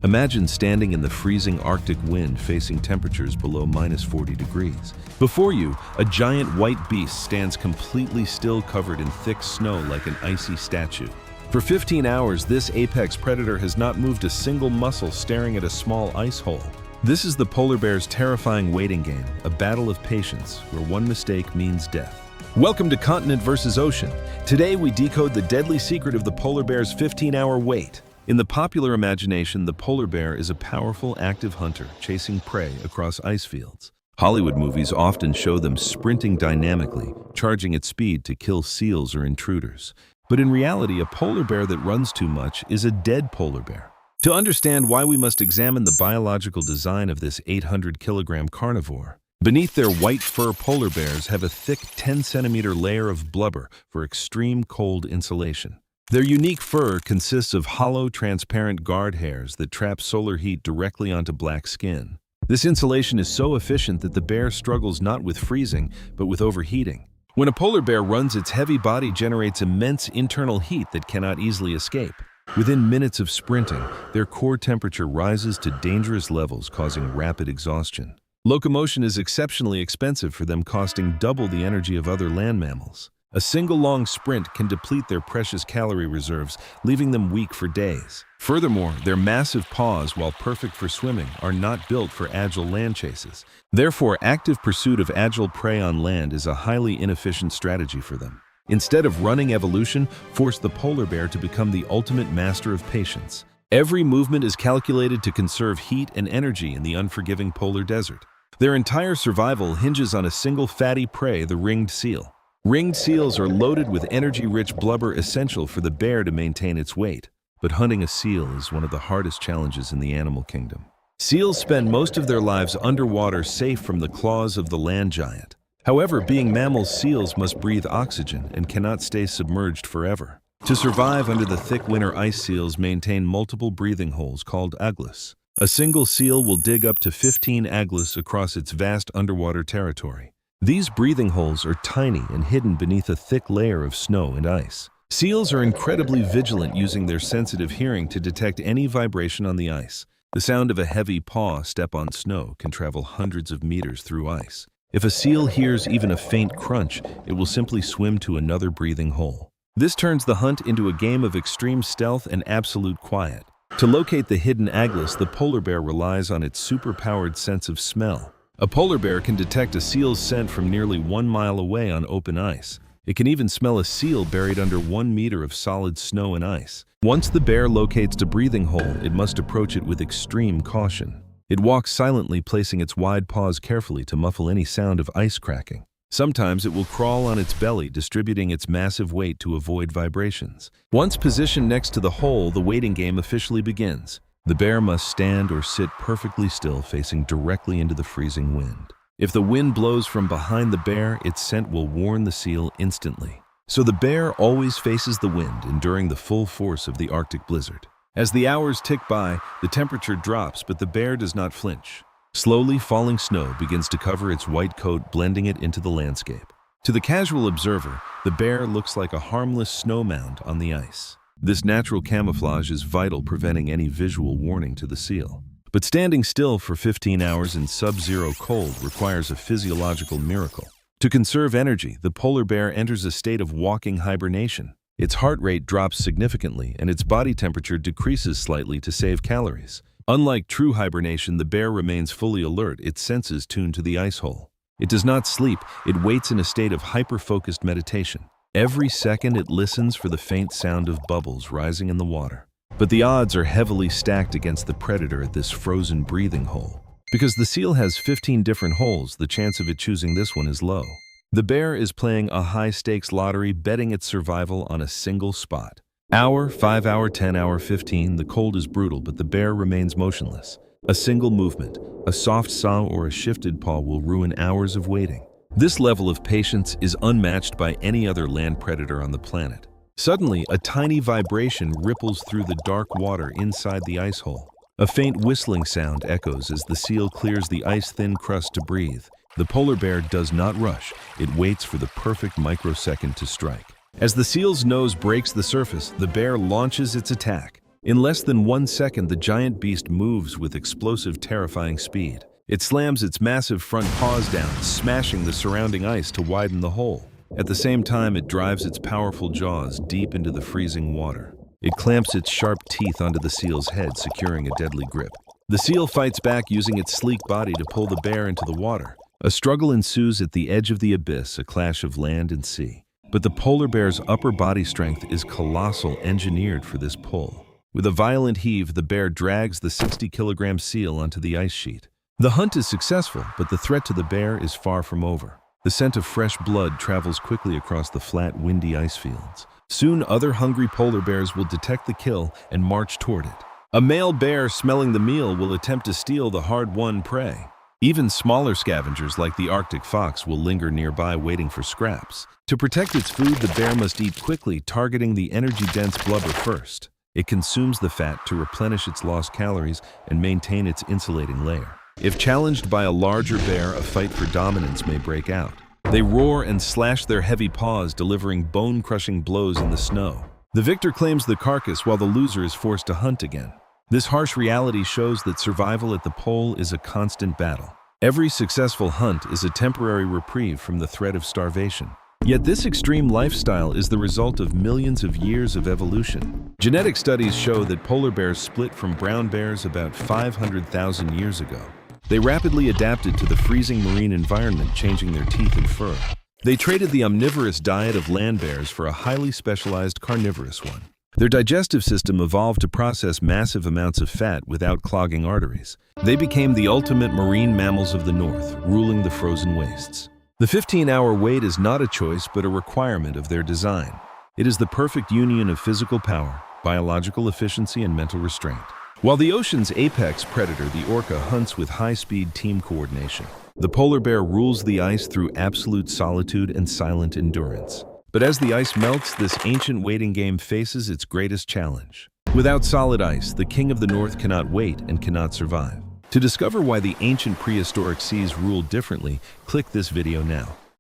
Imagine standing in the freezing Arctic wind facing temperatures below -40 degrees. Before you, a giant white beast stands completely still, covered in thick snow like an icy statue. For 15 hours, this apex predator has not moved a single muscle, staring at a small ice hole. This is the polar bear's terrifying waiting game, a battle of patience where one mistake means death. Welcome to Continent versus Ocean. Today we decode the deadly secret of the polar bear's 15-hour wait. In the popular imagination, the polar bear is a powerful, active hunter chasing prey across ice fields. Hollywood movies often show them sprinting dynamically, charging at speed to kill seals or intruders. But in reality, a polar bear that runs too much is a dead polar bear. To understand why, we must examine the biological design of this 800-kilogram carnivore. Beneath their white fur, polar bears have a thick 10-centimeter layer of blubber for extreme cold insulation. Their unique fur consists of hollow, transparent guard hairs that trap solar heat directly onto black skin. This insulation is so efficient that the bear struggles not with freezing, but with overheating. When a polar bear runs, its heavy body generates immense internal heat that cannot easily escape. Within minutes of sprinting, their core temperature rises to dangerous levels, causing rapid exhaustion. Locomotion is exceptionally expensive for them, costing double the energy of other land mammals. A single long sprint can deplete their precious calorie reserves, leaving them weak for days. Furthermore, their massive paws, while perfect for swimming, are not built for agile land chases. Therefore, active pursuit of agile prey on land is a highly inefficient strategy for them. Instead of running, evolution forced the polar bear to become the ultimate master of patience. Every movement is calculated to conserve heat and energy in the unforgiving polar desert. Their entire survival hinges on a single fatty prey, the ringed seal. Ringed seals are loaded with energy-rich blubber essential for the bear to maintain its weight. But hunting a seal is one of the hardest challenges in the animal kingdom. Seals spend most of their lives underwater, safe from the claws of the land giant. However, being mammals, seals must breathe oxygen and cannot stay submerged forever. To survive under the thick winter ice, seals maintain multiple breathing holes called aglus. A single seal will dig up to 15 aglus across its vast underwater territory. These breathing holes are tiny and hidden beneath a thick layer of snow and ice. Seals are incredibly vigilant, using their sensitive hearing to detect any vibration on the ice. The sound of a heavy paw step on snow can travel hundreds of meters through ice. If a seal hears even a faint crunch, it will simply swim to another breathing hole. This turns the hunt into a game of extreme stealth and absolute quiet. To locate the hidden aglus, the polar bear relies on its superpowered sense of smell. A polar bear can detect a seal's scent from nearly 1 mile away on open ice. It can even smell a seal buried under 1 meter of solid snow and ice. Once the bear locates the breathing hole, it must approach it with extreme caution. It walks silently, placing its wide paws carefully to muffle any sound of ice cracking. Sometimes it will crawl on its belly, distributing its massive weight to avoid vibrations. Once positioned next to the hole, the waiting game officially begins. The bear must stand or sit perfectly still, facing directly into the freezing wind. If the wind blows from behind the bear, its scent will warn the seal instantly. So the bear always faces the wind, enduring the full force of the Arctic blizzard. As the hours tick by, the temperature drops, but the bear does not flinch. Slowly, falling snow begins to cover its white coat, blending it into the landscape. To the casual observer, the bear looks like a harmless snow mound on the ice. This natural camouflage is vital, preventing any visual warning to the seal. But standing still for 15 hours in sub-zero cold requires a physiological miracle. To conserve energy, the polar bear enters a state of walking hibernation. Its heart rate drops significantly and its body temperature decreases slightly to save calories. Unlike true hibernation, the bear remains fully alert, its senses tuned to the ice hole. It does not sleep, it waits in a state of hyper-focused meditation. Every second it listens for the faint sound of bubbles rising in the water. But the odds are heavily stacked against the predator at this frozen breathing hole. Because the seal has 15 different holes, the chance of it choosing this one is low. The bear is playing a high-stakes lottery, betting its survival on a single spot. Hour, 5 hour, 10 hour, 15, the cold is brutal, but the bear remains motionless. A single movement, a soft saw or a shifted paw will ruin hours of waiting. This level of patience is unmatched by any other land predator on the planet. Suddenly, a tiny vibration ripples through the dark water inside the ice hole. A faint whistling sound echoes as the seal clears the ice-thin crust to breathe. The polar bear does not rush. It waits for the perfect microsecond to strike. As the seal's nose breaks the surface, the bear launches its attack. In less than 1 second, the giant beast moves with explosive, terrifying speed. It slams its massive front paws down, smashing the surrounding ice to widen the hole. At the same time, it drives its powerful jaws deep into the freezing water. It clamps its sharp teeth onto the seal's head, securing a deadly grip. The seal fights back using its sleek body to pull the bear into the water. A struggle ensues at the edge of the abyss, a clash of land and sea. But the polar bear's upper body strength is colossal, engineered for this pull. With a violent heave, the bear drags the 60-kilogram seal onto the ice sheet. The hunt is successful, but the threat to the bear is far from over. The scent of fresh blood travels quickly across the flat, windy ice fields. Soon, other hungry polar bears will detect the kill and march toward it. A male bear smelling the meal will attempt to steal the hard-won prey. Even smaller scavengers like the Arctic fox will linger nearby waiting for scraps. To protect its food, the bear must eat quickly, targeting the energy-dense blubber first. It consumes the fat to replenish its lost calories and maintain its insulating layer. If challenged by a larger bear, a fight for dominance may break out. They roar and slash their heavy paws, delivering bone-crushing blows in the snow. The victor claims the carcass while the loser is forced to hunt again. This harsh reality shows that survival at the pole is a constant battle. Every successful hunt is a temporary reprieve from the threat of starvation. Yet this extreme lifestyle is the result of millions of years of evolution. Genetic studies show that polar bears split from brown bears about 500,000 years ago. They rapidly adapted to the freezing marine environment, changing their teeth and fur. They traded the omnivorous diet of land bears for a highly specialized carnivorous one. Their digestive system evolved to process massive amounts of fat without clogging arteries. They became the ultimate marine mammals of the north, ruling the frozen wastes. The 15-hour wait is not a choice but a requirement of their design. It is the perfect union of physical power, biological efficiency, and mental restraint. While the ocean's apex predator, the orca, hunts with high-speed team coordination, the polar bear rules the ice through absolute solitude and silent endurance. But as the ice melts, this ancient waiting game faces its greatest challenge. Without solid ice, the king of the north cannot wait and cannot survive. To discover why the ancient prehistoric seas ruled differently, click this video now.